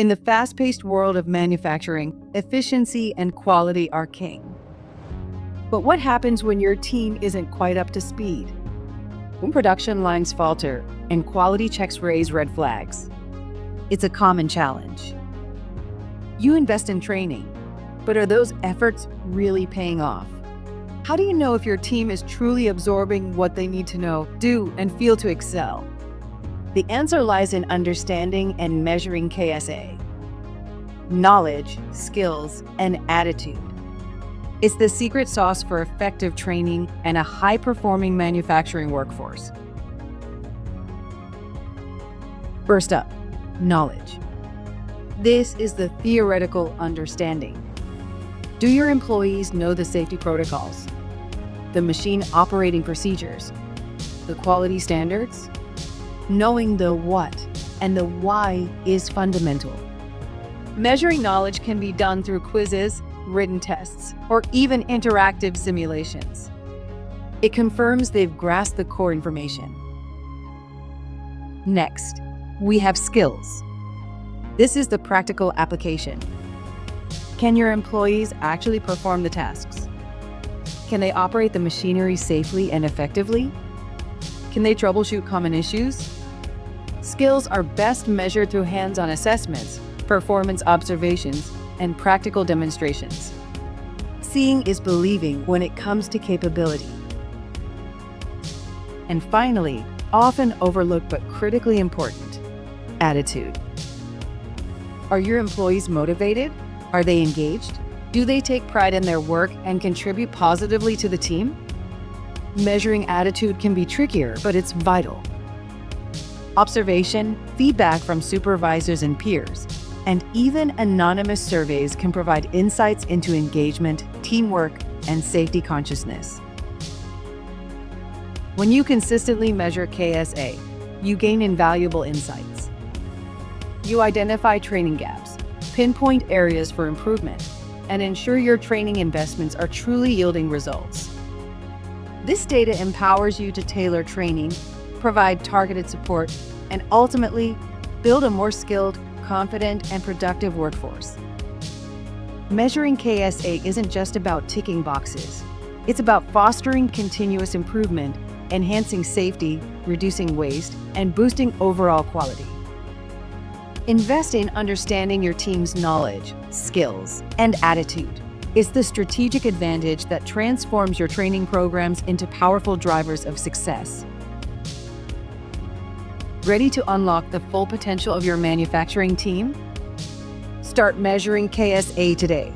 In the fast-paced world of manufacturing, efficiency and quality are king. But what happens when your team isn't quite up to speed? When production lines falter and quality checks raise red flags? It's a common challenge. You invest in training, but are those efforts really paying off? How do you know if your team is truly absorbing what they need to know, do, and feel to excel? The answer lies in understanding and measuring KSA. Knowledge, skills, and attitude. It's the secret sauce for effective training and a high-performing manufacturing workforce. First up, knowledge. This is the theoretical understanding. Do your employees know the safety protocols, the machine operating procedures, the quality standards? Knowing the what and the why is fundamental. Measuring knowledge can be done through quizzes, written tests, or even interactive simulations. It confirms they've grasped the core information. Next, we have skills. This is the practical application. Can your employees actually perform the tasks? Can they operate the machinery safely and effectively? Can they troubleshoot common issues? Skills are best measured through hands-on assessments, performance observations, and practical demonstrations. Seeing is believing when it comes to capability. And finally, often overlooked but critically important, attitude. Are your employees motivated? Are they engaged? Do they take pride in their work and contribute positively to the team? Measuring attitude can be trickier, but it's vital. Observation, feedback from supervisors and peers, and even anonymous surveys can provide insights into engagement, teamwork, and safety consciousness. When you consistently measure KSA, you gain invaluable insights. You identify training gaps, pinpoint areas for improvement, and ensure your training investments are truly yielding results. This data empowers you to tailor training, provide targeted support, and ultimately build a more skilled, confident, and productive workforce. Measuring KSA isn't just about ticking boxes. It's about fostering continuous improvement, enhancing safety, reducing waste, and boosting overall quality. Invest in understanding your team's knowledge, skills, and attitude. It's the strategic advantage that transforms your training programs into powerful drivers of success. Ready to unlock the full potential of your manufacturing team? Start measuring KSA today.